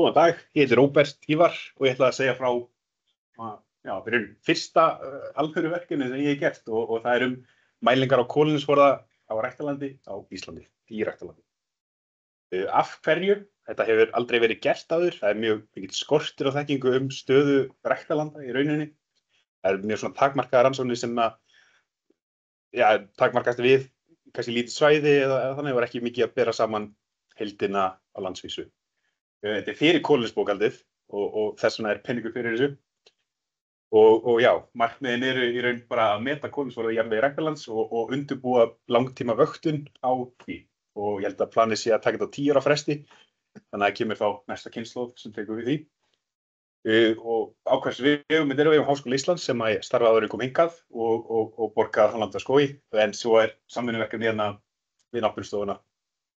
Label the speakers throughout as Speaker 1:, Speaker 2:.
Speaker 1: Góðan dag, ég heiti Róbert Ívar og ég ætla að segja frá fyrir fyrsta alvöruverkefni sem ég hef gert og það mælingar á kolefnisforða á ræktarlandi á Íslandi, í ræktarlandi. Af hverju? Þetta hefur aldrei verið gert áður, það mjög mikill skortur á þekkingu stöðu ræktarlanda í rauninni. Það mjög svona takmarkaðar rannsóknir sem takmarkast við kannski lítið svæði eða þannig var ekki mikið að bera saman heildina á landsvísu. Þetta fyrir kolefnisbókhaldið og þess vegna peningur fyrir þessu. Og já, markmiðin í raun bara að meta kolefnisforða í jarðvegi ræktarlands og undirbúa langtíma vöktun á því. Og ég held að planið sé að taka þetta á 10 ára fresti, þannig að kemur þá næsta kynslóð sem tekur við því. Og á hvers vegum þetta vegum Háskóla Íslands sem að ég starfa áður en kom hingað og borgað Hállandaskógi, en svo samvinnuverkefni hérna við Náttúrustofuna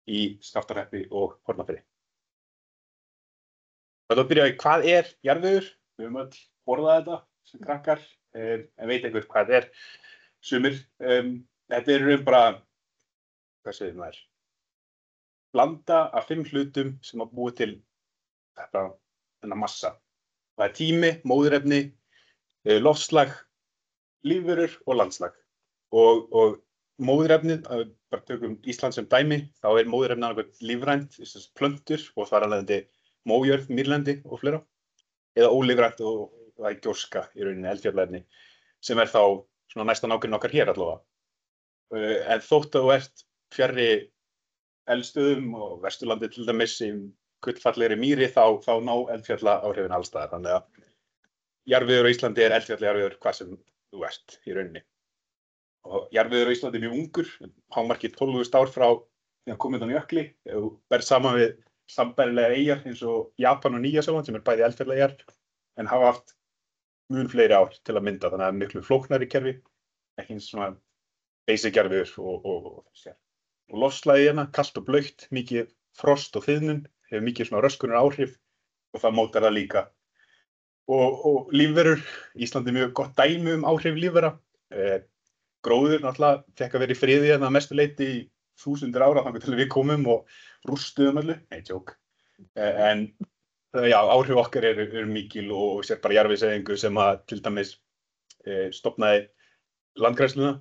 Speaker 1: í Skaftárhreppi og Hornafirði. Það byrja í hvað jarðvegur? Við höfum öll borðað þetta sem krakkar, en veit einhver hvað þetta sumir. Þetta bara, hvað segir maður, blanda af 5 hlutum sem að búa til þennan massa. Það tími, móðurefni, loftslag, lífverur og landslag. Og móðurefnið, bara tökum Ísland sem dæmi, þá móðurefnið annað lífrænt, plöntur og þar alveg mójörð, mýrlendi og fleira, eða ólífrænt og það gjóska í rauninni eldfjallaefni, sem þá svona næsta nágrenni okkar hér allavega. En þótt að þú ert fjarri eldstöðum og Vesturlandi til dæmis í gullfallegri mýri, þá ná eldfjalla áhrifin alls staðar. Þannig að jarðvegur á Íslandi eldfjallajarðvegur hvað sem þú ert í rauninni. Og jarðvegur á Íslandi mjög ungur, hámarkið 12.000 ár frá því að komið á jökli, ef þú berð saman við sambærilegar eyjar eins og Japan og Nýja-Sjáland sem bæði eldfjallaeyjar en hafa haft mun fleiri ár til að mynda, þannig að miklu flóknari kerfi, ekki eins svona basic jarðvegur og loftslagið hérna, kalt og blautt, mikið frost og þiðnun, hefur mikið svona röskunar áhrif og það mótar það líka. Og lífverur, Íslandi mjög gott dæmi áhrif lífvera. Gróður náttúrulega fekk að vera í friði hérna að mestu leyti í 1000 ára þangað til við komum og rústuðum öllu, joke. En áhrif okkar eru mikil og sér bara jarðvegseyðingu sem að til dæmis stofnaði landgræðsluna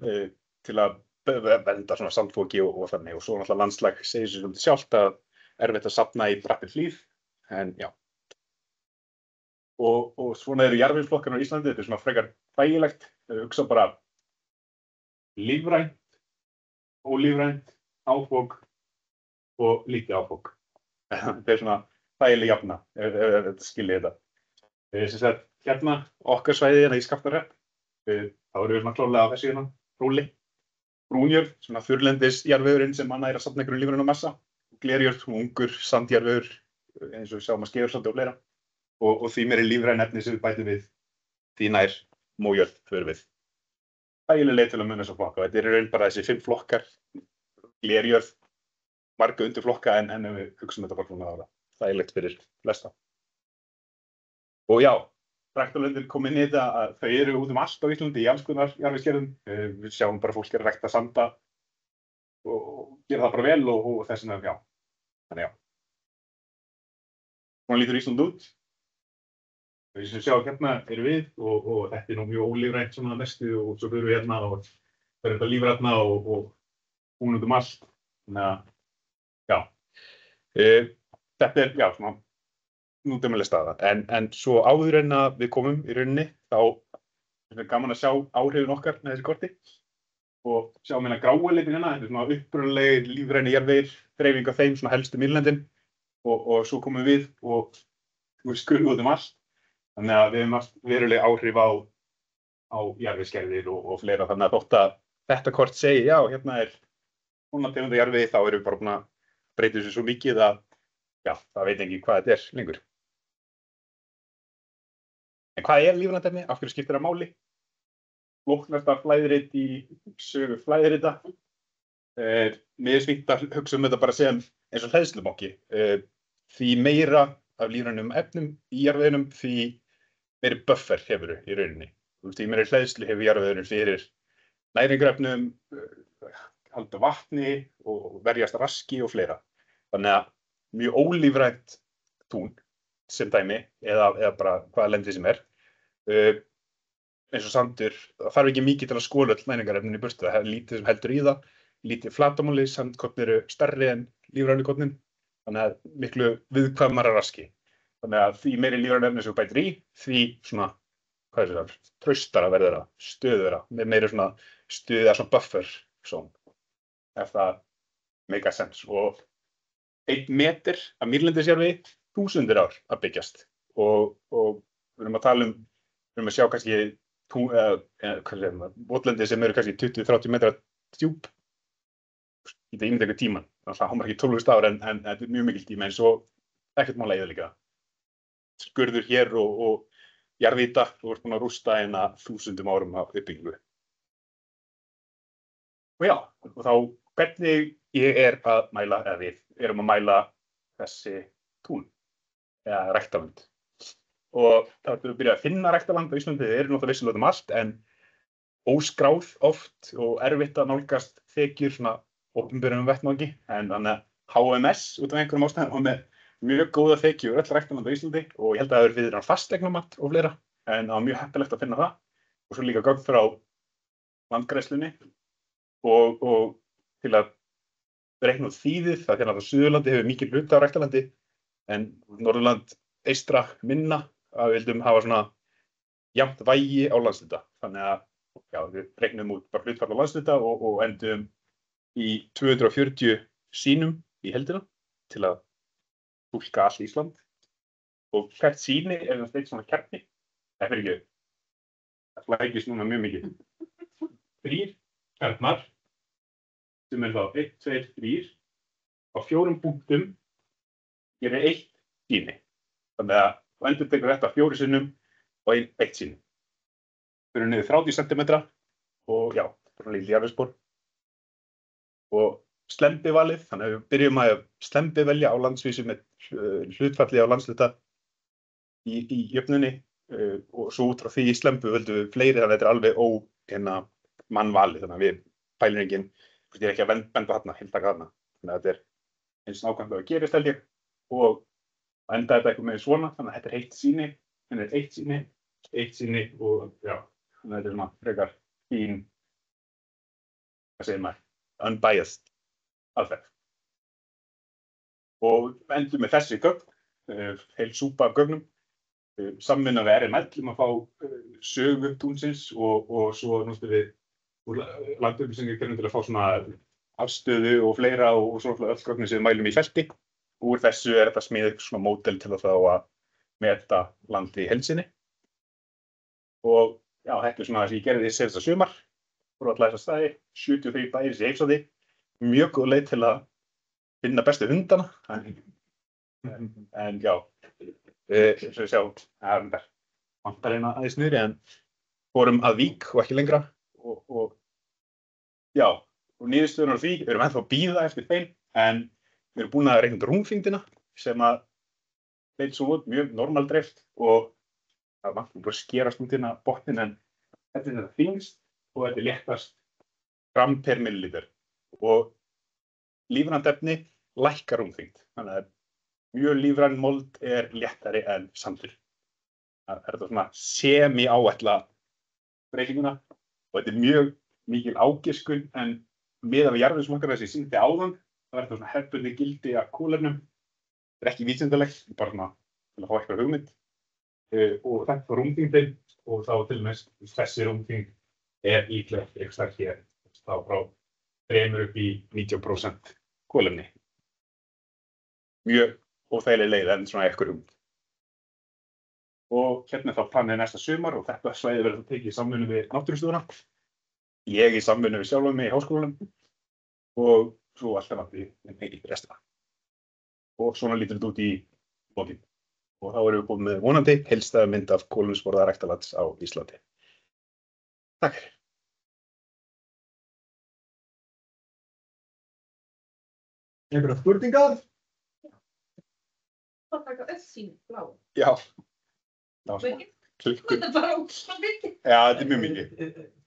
Speaker 1: til að vernda svona sandfoki og þannig og svo náttúrulega landslag segir sér svolítið sjálft að erfitt að safna í brattri hlíð, en já. Og svona eru jarðvegsflokkar á Íslandi, þetta svona frekar þægilegt, þau hugsa bara lífrænt, ólífrænt, áfok og lítið áfok. Þetta svona þægileg jafna, ef þetta skiljið þetta. Hérna, okkar svæði hérna í Skaftárhrepp, þá erum við svona klárlega á þessu hérna, róli. Brúnjörð, svona þurrlendis jarðvegurinn sem nær að safna einhverjum lífrænum massa. Glerjörð, ungur, sandjarðvegur, eins og við sjáum að Skeiðarsandi og fleira. Og því meiri lífræn efni sem við bætum við, því nær mójörð förum við. Þægileg leið til að muna þessa flokka. Þetta raun bara þessi 5 flokkar, glerjörð, marga undirflokka en ef við hugsum þetta bara svona ára. Þægilegt fyrir flesta. Og já, ræktarlöndin kom inn í þetta að þau eru út allt á Íslandi í alls konar jarðvegsgerðum. Við sjáum bara fólk rækta sanda og gera það bara vel og þess vegna, já. Þannig já. Svona lítur Ísland út. Þau sem sjá hérna eru við og þetta nú mjög ólífrænt svona mestu og svo fyrir við hérna og það þetta lífrænna og hún allt. Þannig að, já. Þetta já, svona nútímaleg staða. En svo áður en að við komum í rauninni, þá gaman að sjá áhrifin okkar með þessi korti og sjá meina gráu litin hérna, þetta svona upprunalegir lífræni jarðvegir, dreifing af þeim, svona helstu mýrlendin og svo komum við og skulum út allt. Þannig að við höfum veruleg áhrif á jarðvegsgerðir og fleira. Þannig að þótt að þetta kort segi, já, hérna svona tegunda jarðvegi, þá erum við bara búin að breyta þessu svo mikið að, já, það veit ekki hvað þetta lengur. En hvað lífrænt efni? Af hverju skiptir það máli? Flóknasta flæðirit í sögu flæðirita. Mér finnst fínt að hugsa þetta bara sem eins og hleðslumokki. Því meira af lífrænum efnum í jarðveginum, því meiri buffer hefur í rauninni. Því meiri hleðslu hefur jarðvegurinn fyrir næringarefnum, halda vatni og verjast raski og fleira. Þannig að mjög ólífrænt tún sem dæmi, eða bara hvaða lendi sem eins og sandur, það þarf ekki mikið til að skola öll næringarefnin í burtu, það er lítið sem heldur í það, lítið flatarmáli, sandkorn eru stærri en lífrænu kornin, þannig að miklu viðkvæmara raski. Þannig að því meiri lífrænu efni sem þú bætir í, því svona, hvað það, traustara verður það, stöðura, með meiri svona stuð eða svona buffer zone, ef það make sense. Og 1 meter af mýrlendisjarfi, 1000 ár að byggjast. Og við erum að tala við erum að sjá kannski votlendi sem eru kannski 20-30 metra djúp. Þetta ímynd einhver tíman, það hámar ekki 12.000 ár en þetta er mjög mikil tíma, en svo ekkert mála í það líka. Skurður hér og jarðýta, þú ert búin að rústa 1000 árum af uppbyggingu. Og já, og þá hvernig ég að mæla, eða við erum að mæla þessi tún, eða ræktarlönd. Og þá ertu að byrja að finna ræktarland á Íslandi, þeir eru náttúrulega vissulega allt, en óskráð oft og erfitt að nálgast þekjur svona opinberum vettvangi, en þannig að HMS út af einhverjum ástæðum og með mjög góða þekjur öll ræktarland á Íslandi og ég held að það eru fyrir fasteignamat og fleira, en það var mjög heppilegt að finna það. Og svo líka gögn frá landgræðslunni og til að reikna út þýðið, það er að Suðurlandi hefur mikið hluta á ræktarlandi, en Norðurland eystra minna, að við vildum hafa svona jafnt vægi á landshluta. Þannig að já, við reiknum út bara hlutfall á landshluta og endum í 240 sýnum í heildina til að túlka allt Ísland. Og hvert sýni er eitt svona kjarni. Það fyrir ekki, það flækist núna mjög mikið. 3 kjarnar, sem er þá 1, 2, 3, á 4 punktum gerir 1 sýni. Þannig að þú endurtekur þetta 4 sinnum og 1 sýni. Við erum niður 30 cm og já, svona lítið jarðvegspor. Og slembivalið, þannig að við byrjum að slembivelja á landsvísu með hlutfalli á landshluta í jöfnunni og svo út frá því í slembu völdum við fleiri, þannig að þetta er alveg mannvalið, þannig að við pælum enginn, ég er ekki að benda þarna, heildaka þarna. Þannig að þetta er eins nákvæmlega að gerist held ég og enda þetta eitthvað með svona, þannig að þetta er 1 sýni, þannig að 1 sýni og já, þannig að þetta er svona frekar fín, hvað segir maður, unbiased aðferð. Og endum með þessi gögn, heil súpa af gögnum, samvinna við RML að fá sögu túnsins og svo náttúrulega við úr landupplýsingakerfinu til að fá svona afstöðu og fleira og svona öll gögnin sem við mælum í felti. Úr þessu er þetta smíðið svona módel til að að meta landi í heild sinni. Og já, þetta er svona það sem ég gerði síðasta sumar. Fór alla þessa staði, 73 bæir sem ég heimsótti. Mjög góð leið til að finna bestu hundana. En já, eins og við sjá, vantar eina aðeins niðri, en fórum að Vík og ekki lengra. Og já, og niðurstöðunar á því, við erum ennþá að bíða eftir þeim, en við erum búin að reikna rúmþyngdina sem að leit svo út mjög normaldreift og það var bara að skerast út hérna botnin, en þetta er þetta þyngst og þetta er léttast gram per millilítur og lífrænt efni lækkar rúmþyngd, þannig að mjög lífræn mold er léttari en sandur. Það er þetta svona semi-áætla breytinguna og þetta er mjög mikil ágiskun, en miðað við jarðvegsmarkana sem ég sýndi áðan, það er þetta svona hefðbundið gildi af kúlefnum. Þetta er ekki vísindalegt, bara svona til að fá eitthvað hugmynd. Og þetta var rúmþyngdin og þá til og með þessi rúmþyngd er líklegt eitthvað starf hér, þá frá 3 upp í 90% kúlefni. Mjög óþægileg leið en svona eitthvað hugmynd. Og hérna þá planið næsta sumar og þetta svæði verður tekið í samvinnu við náttúrustofuna. Ég í samvinnu við sjálfan mig í háskólanum og svo alltaf náttúrulega í restina. Og svona lítur þetta út í lokin. Og þá erum við búin með vonandi heildstæða mynd af kolefnissporða ræktarlands á Íslandi. Takk fyrir.
Speaker 2: Einhverjar spurningar?
Speaker 3: Það taka öll sín blá.
Speaker 1: Já. Klikkun.
Speaker 3: Þetta er bara ógeðslega mikið.
Speaker 1: Já, þetta er mjög mikið.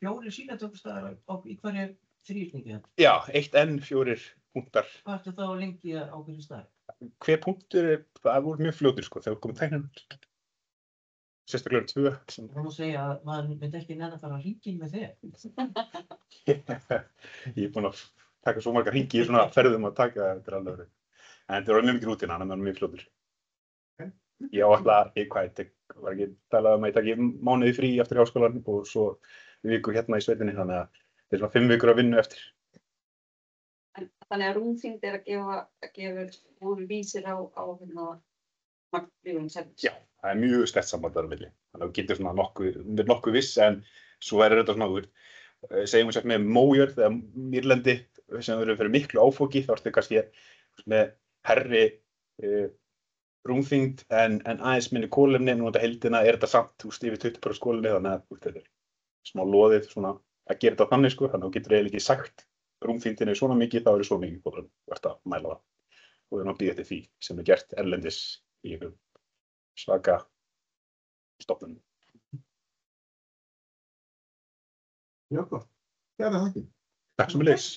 Speaker 2: 4 sýnatökustaðar í hverju þrýsningi?
Speaker 1: Já, 1 N, 4 punktar.
Speaker 2: Hvað ertu þá lengi á hverju stað?
Speaker 1: hver punktur það voru mjög fljótir sko, þegar komið tæknin. Sérstaklega 2. sem-
Speaker 2: Það má segja að maður myndi ekki nenn að fara að hringja með þig.
Speaker 1: Ég er búinn að taka svo margar hringi í svona ferðum að taka þetta alveg verið. En þetta var mjög mikið rútína, hann er mjög fljótur. Ég á alltaf, var ekki talað að ég taki mánuði frí eftir háskólan og svo viku hérna í sveitinni, þannig að þetta er svona 5 vikur að vinna eftir.
Speaker 3: Þannig að rúmþyngd að gefa úr vísir á magnlífum.
Speaker 1: Já, það er mjög sterkt samband þar á milli. Þannig að þú getur svona nokkuð viss, en svo er þetta svona, segjum við sagt með mójörð eða mýrlendi sem eru fyrir miklu áfoki, þá ertu kannski með herri rúmþyngd en aðeins minni kolefni, en út af heildina er þetta samt yfir 20% kolefni, þannig að þetta er smá loðið svona að gera þetta þannig sko, þannig að þú getur eiginlega ekki sagt rúmþyngdin er svona mikið, þá er svo mikið kolefni, þú ert að mæla það. Og við erum að bíða eftir því sem er gert erlendis í einhverjum svaka stofnunum.
Speaker 4: Já, gott. Kærar þakkir.
Speaker 1: Takk sömuleiðis.